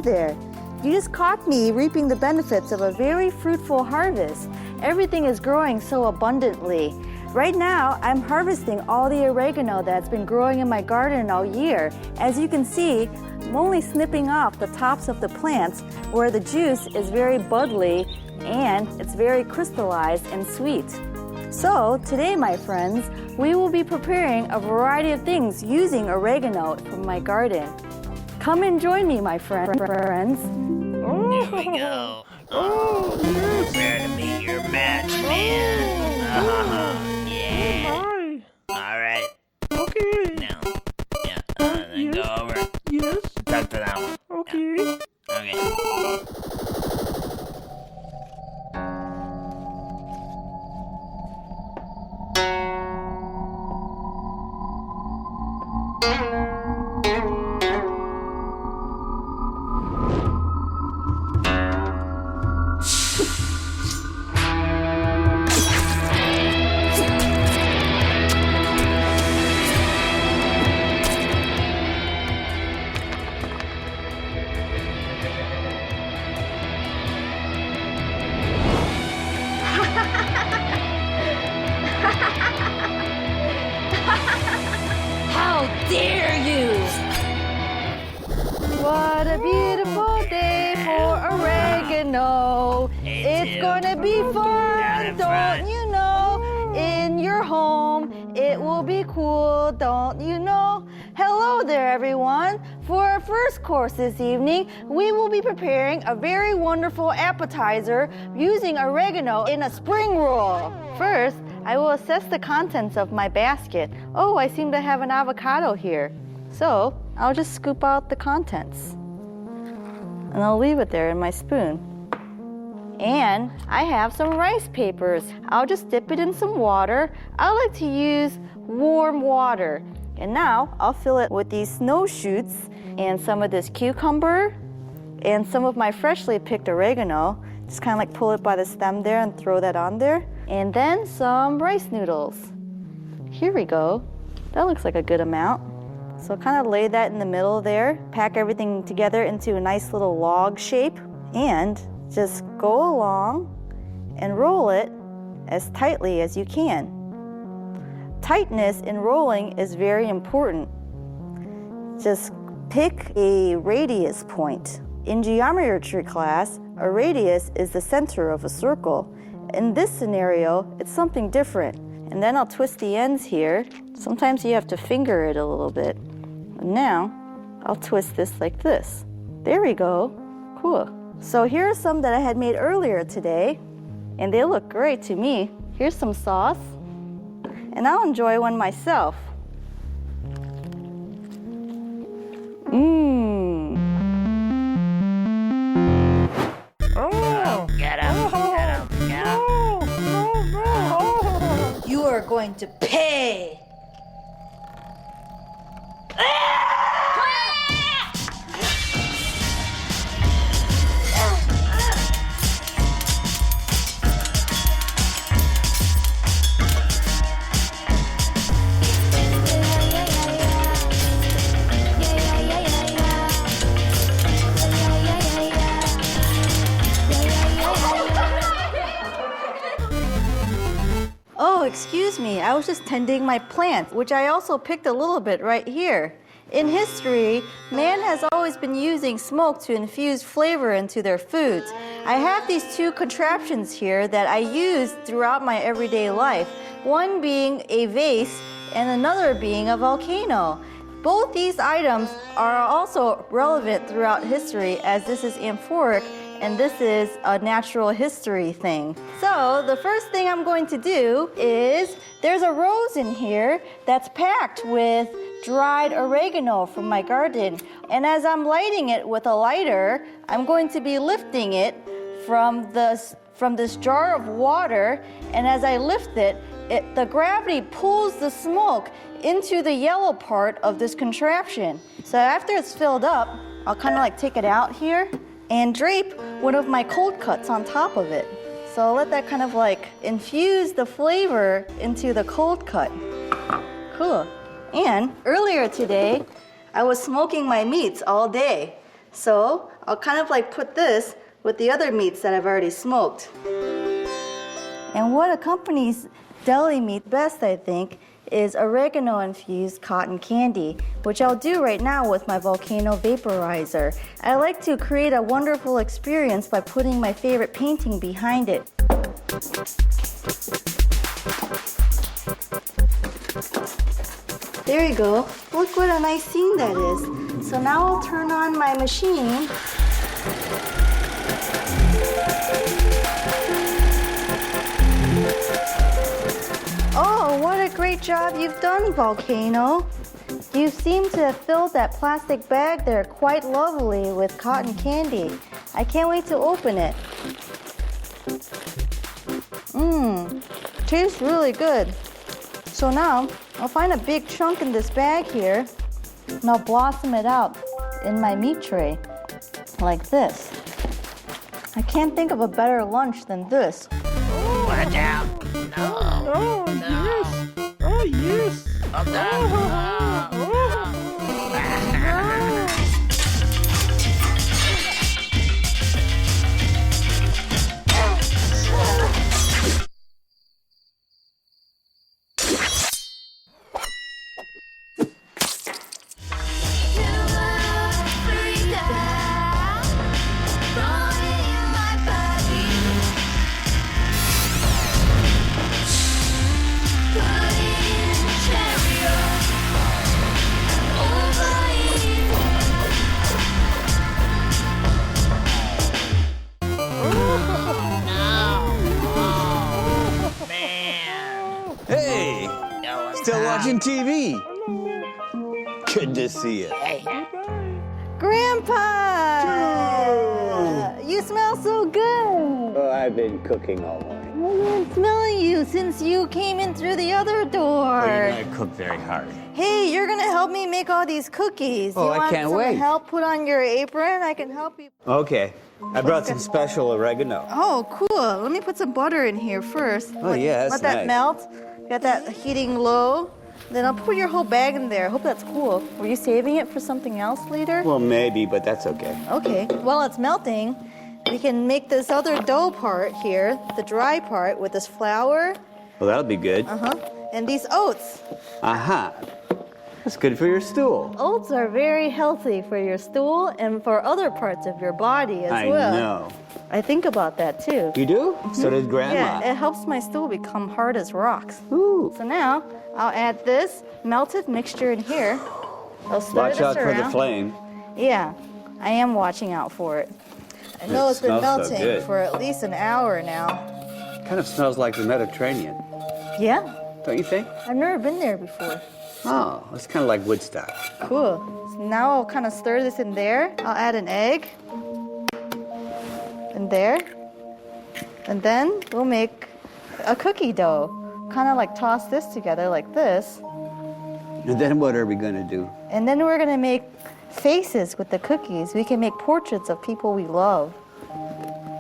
there. You just caught me reaping the benefits of a very fruitful harvest. Everything is growing so abundantly. Right now, I'm harvesting all the oregano that's been growing in my garden all year. As you can see, I'm only snipping off the tops of the plants where the juice is very bubbly and it's very crystallized and sweet. So today, my friends, we will be preparing a variety of things using oregano from my garden. Come and join me, my friends. Here we go. Oh, prepare to be your match, man. Yeah. All right. Okay. Now, then go over. Yes. Talk to that one. Okay. Okay. How dare you! What a beautiful day for oregano. It's gonna be fun, don't you know? In your home, it will be cool, don't you know? Hello there, everyone. For our first course this evening, we will be preparing a very wonderful appetizer using oregano in a spring roll. First, I will assess the contents of my basket. Oh, I seem to have an avocado here. So, I'll just scoop out the contents. And I'll leave it there in my spoon. And I have some rice papers. I'll just dip it in some water. I like to use warm water. And now, I'll fill it with these snowshoots and some of this cucumber and some of my freshly picked oregano. Just kind of like pull it by the stem there and throw that on there. And then some rice noodles. Here we go. That looks like a good amount. So kind of lay that in the middle there, pack everything together into a nice little log shape, and just go along and roll it as tightly as you can. Tightness in rolling is very important. Just pick a radius point. In geometry class, a radius is the center of a circle. In this scenario, it's something different. And then I'll twist the ends here. Sometimes you have to finger it a little bit. And now, I'll twist this like this. There we go. Cool. So here are some that I had made earlier today, and they look great to me. Here's some sauce, and I'll enjoy one myself. Mmm. Oh. Get him. No. You are going to pay. Oh, excuse me, I was just tending my plants, which I also picked a little bit right here. In history, man has always been using smoke to infuse flavor into their foods. I have these two contraptions here that I use throughout my everyday life, one being a vase and another being a volcano. Both these items are also relevant throughout history, as this is amphoric and this is a natural history thing. So the first thing I'm going to do is, there's a rose in here that's packed with dried oregano from my garden. And as I'm lighting it with a lighter, I'm going to be lifting it from this jar of water. And as I lift it, the gravity pulls the smoke into the yellow part of this contraption. So after it's filled up, I'll kind of like take it out here and drape one of my cold cuts on top of it. So I'll let that kind of like infuse the flavor into the cold cut. Cool. And earlier today, I was smoking my meats all day. So I'll kind of like put this with the other meats that I've already smoked. And what accompanies deli meat best, I think, is oregano-infused cotton candy, which I'll do right now with my volcano vaporizer. I like to create a wonderful experience by putting my favorite painting behind it. There you go. Look what a nice scene that is. So now I'll turn on my machine. Oh, what a great job you've done, Volcano. You seem to have filled that plastic bag there quite lovely with cotton candy. I can't wait to open it. Tastes really good. So now, I'll find a big chunk in this bag here, and I'll blossom it out in my meat tray, like this. I can't think of a better lunch than this. Watch out. No. Oh, yes. Oh, yes. Oh, no. Hey, still watching TV? Good to see you. Hey. Grandpa! You smell so good. Oh, I've been cooking all morning. I've been smelling you since you came in through the other door. Oh, you know I cook very hard. Hey, you're gonna help me make all these cookies. Oh, you I want can't some wait. help put on your apron? I can help you. Okay, I brought some special oregano. Oh, cool. Let me put some butter in here first. Oh, yeah, that's Let that nice. melt. Got that heating low. Then I'll put your whole bag in there. I hope that's cool. Were you saving it for something else later? Well, maybe, but that's okay. Okay. While it's melting, we can make this other dough part here, the dry part, with this flour. Well, that'll be good. And these oats. Uh-huh. That's good for your stool. Oats are very healthy for your stool and for other parts of your body as I well. know. I think about that too. You do? So did Grandma. Yeah, it helps my stool become hard as rocks. Ooh. So now I'll add this melted mixture in here. I'll stir Watch this out for the around. flame. Yeah, I am watching out for it. I know It it's been smells so melting good. for at least an hour now. Kind of smells like the Mediterranean, Yeah, don't you think? I've never been there before. Oh, it's kind of like Woodstock. Cool. So now I'll kind of stir this in there. I'll add an egg in there. And then we'll make a cookie dough. Kind of like toss this together like this. And then what are we going to do? And then we're gonna make faces with the cookies. We can make portraits of people we love.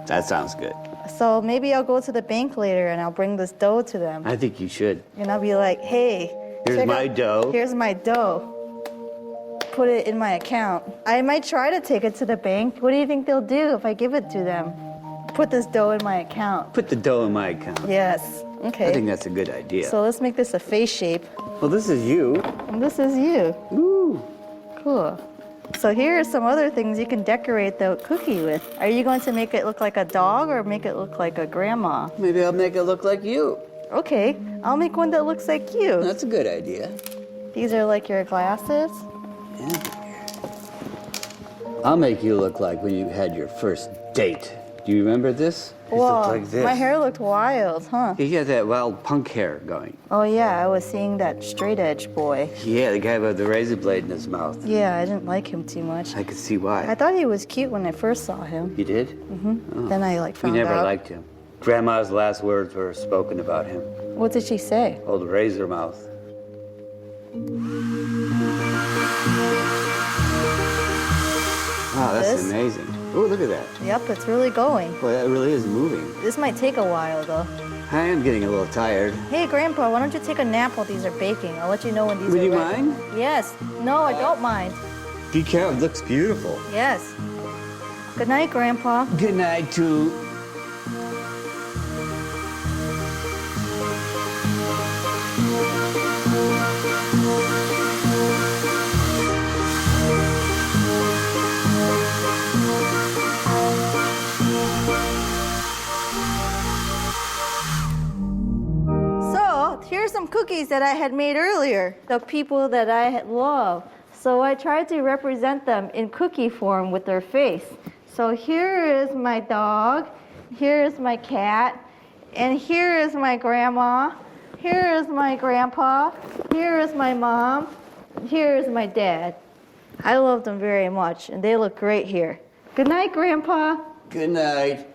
That sounds good. So maybe I'll go to the bank later and I'll bring this dough to them. I think you should. And I'll be like, hey, Here's check my out- dough. Here's my dough. Put it in my account. I might try to take it to the bank. What do you think they'll do if I give it to them? Put this dough in my account. Put the dough in my account. Yes. Okay. I think that's a good idea. So let's make this a face shape. Well, this is you. And this is you. Ooh. Cool. So here are some other things you can decorate the cookie with. Are you going to make it look like a dog or make it look like a grandma? Maybe I'll make it look like you. Okay, I'll make one that looks like you. That's a good idea. These are like your glasses. Yeah. I'll make you look like when you had your first date. Do you remember this? It looked like this. my hair looked wild, huh? You had that wild punk hair going. Oh yeah, I was seeing that straight edge boy. Yeah, the guy with the razor blade in his mouth. Yeah, I didn't like him too much. I could see I why. thought he was cute when I first saw him. You did? Then I like We found never out. liked him. Grandma's last words were spoken about him. What did she say? Old razor mouth. Wow, that's This? amazing. Oh, look at that. Yep, it's really going. Boy, that really is moving. This might take a while though. I am getting a little tired. Hey Grandpa, why don't you take a nap while these are baking? I'll let you know when these Would are you ready. mind? Yes. No, I don't mind. Be careful. It looks beautiful. Yes. Good night, Grandpa. Good night, too. So, here's some cookies that I had made earlier, the people that I love. So I tried to represent them in cookie form with their face. So here is my dog, here is my cat, and here is my grandma, here is my grandpa, here is my mom, here is my dad. I love them very much, and they look great here. Good night, Grandpa. Good night.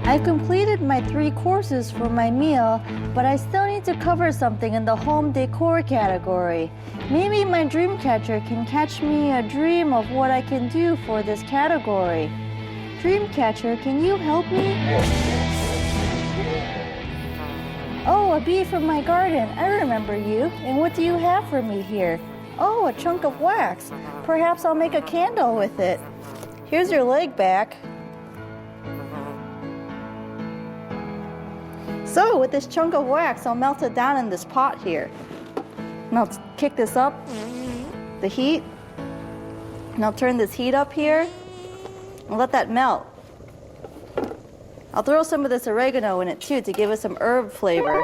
I've completed my 3 courses for my meal, but I still need to cover something in the home decor category. Maybe my dream catcher can catch me a dream of what I can do for this category. Dream catcher, can you help me? Oh, a bee from my garden. I remember you. And what do you have for me here? Oh, a chunk of wax. Perhaps I'll make a candle with it. Here's your leg back. So with this chunk of wax, I'll melt it down in this pot here. And I'll kick this up, the heat, and I'll turn this heat up here and let that melt. I'll throw some of this oregano in it too to give it some herb flavor.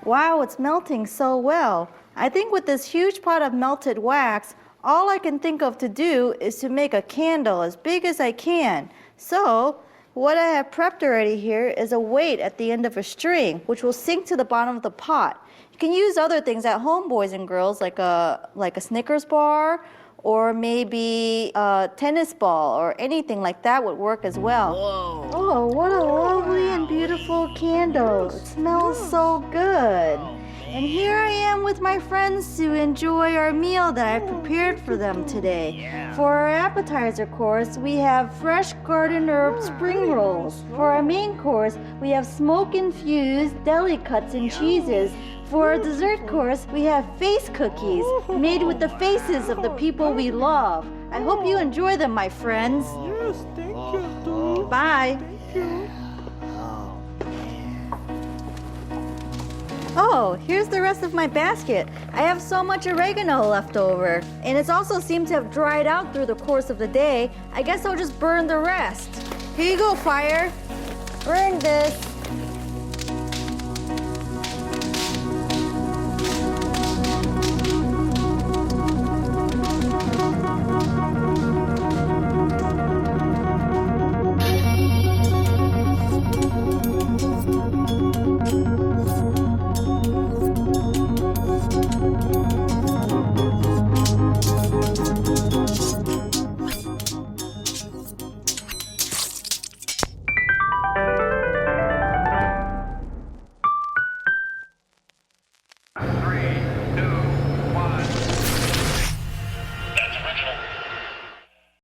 Wow, it's melting so well. I think with this huge pot of melted wax, all I can think of to do is to make a candle as big as I can. So, what I have prepped already here is a weight at the end of a string, which will sink to the bottom of the pot. You can use other things at home, boys and girls, like a Snickers bar, or maybe a tennis ball, or anything like that would work as well. Whoa. Oh, what a lovely and beautiful candle. It smells so good. And here I am with my friends to enjoy our meal that I prepared for them today. For our appetizer course, we have fresh garden herb spring rolls. For our main course, we have smoke-infused deli cuts and cheeses. For our dessert course, we have face cookies made with the faces of the people we love. I hope you enjoy them, my friends. Yes, thank you, too. Bye. Thank you. Oh, here's the rest of my basket. I have so much oregano left over. And it's also seemed to have dried out through the course of the day. I guess I'll just burn the rest. Here you go, fire. Burn this.